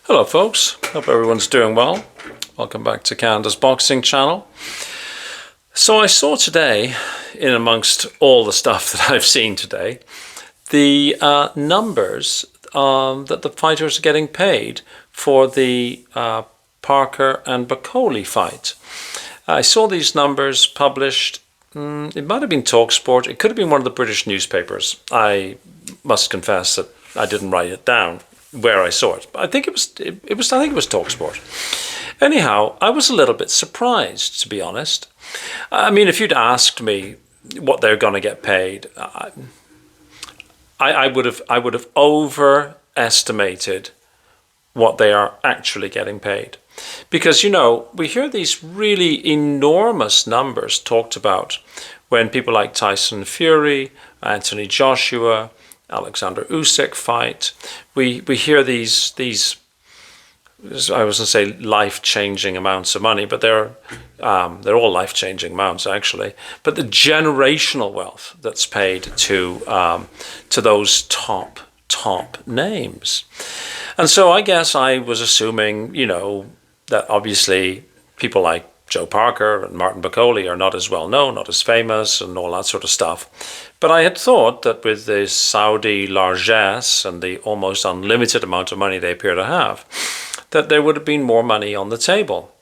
Hello folks, hope everyone's doing well. Welcome back to Canada's Boxing Channel. So I saw today, in amongst all the stuff that I've seen today, the numbers that the fighters are getting paid for the Parker and Bakole fight. I saw these numbers published. It might have been TalkSport. It could have been one of the British newspapers. I must confess that I didn't write it down where I saw it. But I think it was TalkSport. Anyhow, I was a little bit surprised, to be honest. I mean, if you'd asked me what they're going to get paid, I would have overestimated what they are actually getting paid. Because, you know, we hear these really enormous numbers talked about when people like Tyson Fury, Anthony Joshua, Alexander Usyk fight. We hear these I was going to say life-changing amounts of money, but they're all life-changing amounts actually. But the generational wealth that's paid to those top names, and so I guess I was assuming, you know, that obviously people like Joe Parker and Martin Bakole are not as well known, not as famous, and all that sort of stuff. But I had thought that with the Saudi largesse and the almost unlimited amount of money they appear to have, that there would have been more money on the table.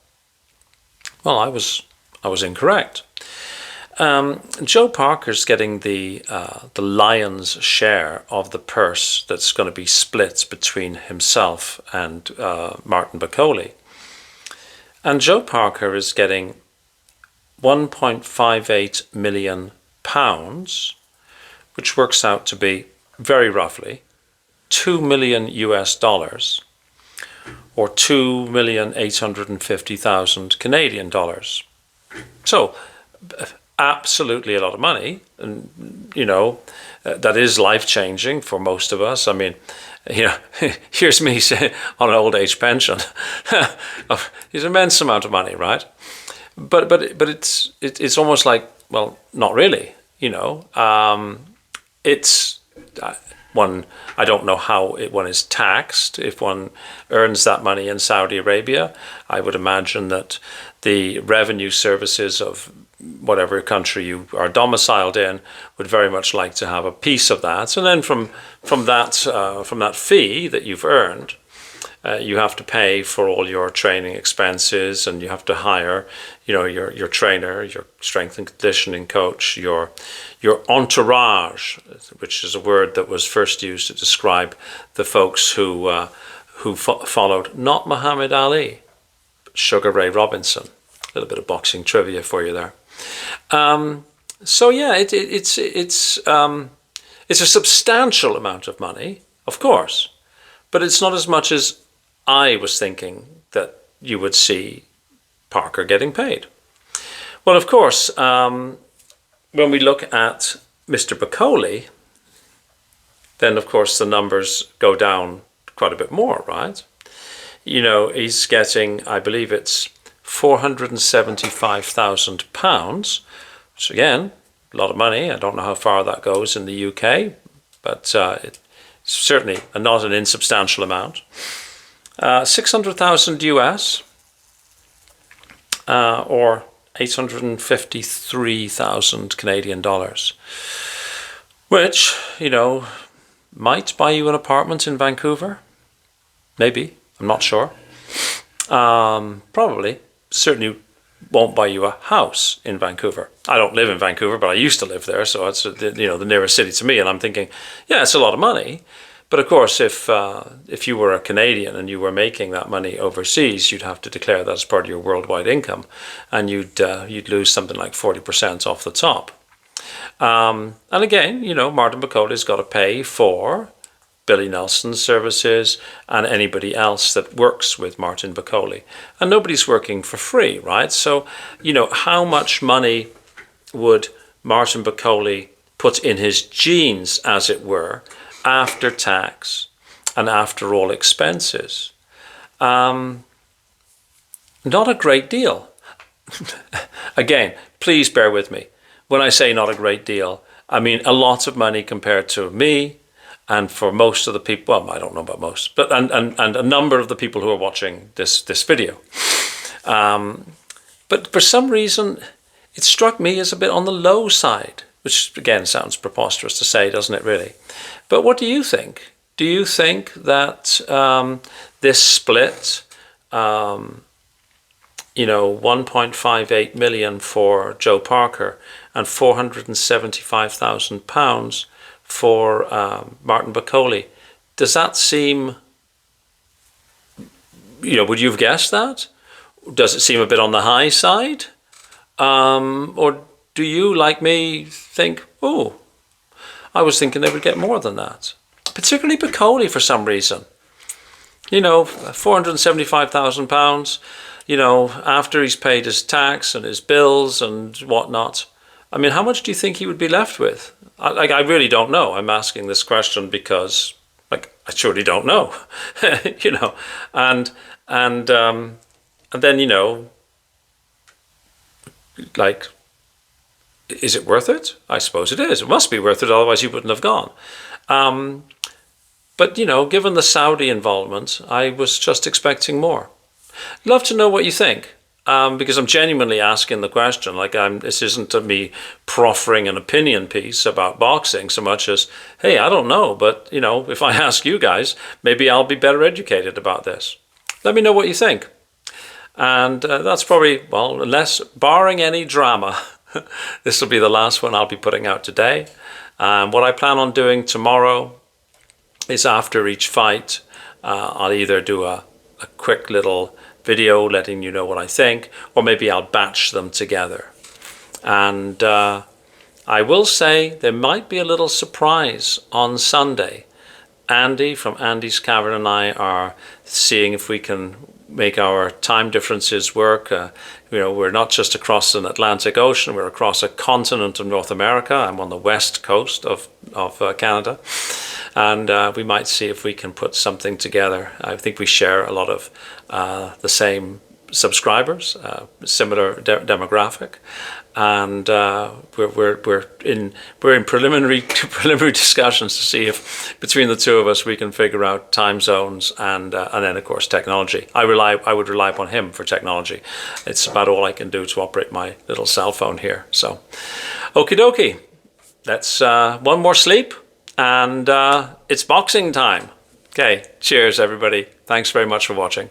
Well, I was incorrect. Joe Parker's getting the lion's share of the purse that's going to be split between himself and Martin Bakole. And Joe Parker is getting £1.58 million, which works out to be very roughly $2 million US, or 2,850,000 Canadian dollars. So, absolutely a lot of money, and you know that is life-changing for most of us. I mean, you know, here's me on an old age pension. It's an immense amount of money, right? But it's almost like, well, not really. You know, it's one. I don't know how one is taxed if one earns that money in Saudi Arabia. I would imagine that the revenue services of whatever country you are domiciled in would very much like to have a piece of that. And then from that fee that you've earned, you have to pay for all your training expenses, and you have to hire, you know, your trainer, your strength and conditioning coach, your entourage, which is a word that was first used to describe the folks who followed not Muhammad Ali, but Sugar Ray Robinson. A little bit of boxing trivia for you there. So yeah, it's a substantial amount of money, of course, but it's not as much as I was thinking that you would see Parker getting paid. Well, of course, when we look at Mr. Bakole, then of course the numbers go down quite a bit more, right? You know, he's getting, I believe it's £475,000, which again, a lot of money. I don't know how far that goes in the UK, but it's certainly not an insubstantial amount. 600,000 US, or 853,000 Canadian dollars, which, you know, might buy you an apartment in Vancouver. Maybe, I'm not sure. Probably, certainly won't buy you a house in Vancouver. I don't live in Vancouver, but I used to live there, so it's, you know, the nearest city to me, and I'm thinking, yeah, it's a lot of money. But of course, if you were a Canadian and you were making that money overseas, you'd have to declare that as part of your worldwide income, and you'd lose something like 40% off the top. And again, you know, Martin Bakole's got to pay for Billy Nelson's services and anybody else that works with Martin Bakole, and nobody's working for free, right? So, you know, how much money would Martin Bakole put in his jeans, as it were, after tax and after all expenses? Not a great deal. Again, please bear with me. When I say not a great deal, I mean a lot of money compared to me And for most of the people, well, I don't know about most, but and a number of the people who are watching this video. But for some reason, it struck me as a bit on the low side, which again sounds preposterous to say, doesn't it really? But what do you think? Do you think that this split, 1.58 million for Joe Parker and £475,000 for Martin Bakole, does that seem, would you have guessed that? Does it seem a bit on the high side? Or do you, like me, think, oh, I was thinking they would get more than that? Particularly Bakole for some reason. £475,000, after he's paid his tax and his bills and whatnot. I mean, how much do you think he would be left with? I really don't know. I'm asking this question because, I surely don't know, and then, is it worth it? I suppose it is. It must be worth it, otherwise he wouldn't have gone. But, given the Saudi involvement, I was just expecting more. Love to know what you think. Because I'm genuinely asking the question. This isn't me proffering an opinion piece about boxing so much as, hey, I don't know, but if I ask you guys, maybe I'll be better educated about this. Let me know what you think. And that's probably, unless barring any drama, this will be the last one I'll be putting out today. What I plan on doing tomorrow is after each fight, I'll either do a quick little video letting you know what I think, or maybe I'll batch them together. And I will say there might be a little surprise on Sunday. Andy from Andy's Cavern and I are seeing if we can make our time differences work. We're not just across an Atlantic Ocean, we're across a continent of North America. I'm on the west coast of Canada. And we might see if we can put something together. I think we share a lot of the same subscribers, similar demographic, and we're in preliminary discussions to see if between the two of us we can figure out time zones and then of course technology. I would rely upon him for technology. It's about all I can do to operate my little cell phone here. So, okie dokie. That's one more sleep. And it's boxing time. Okay, cheers everybody. Thanks very much for watching.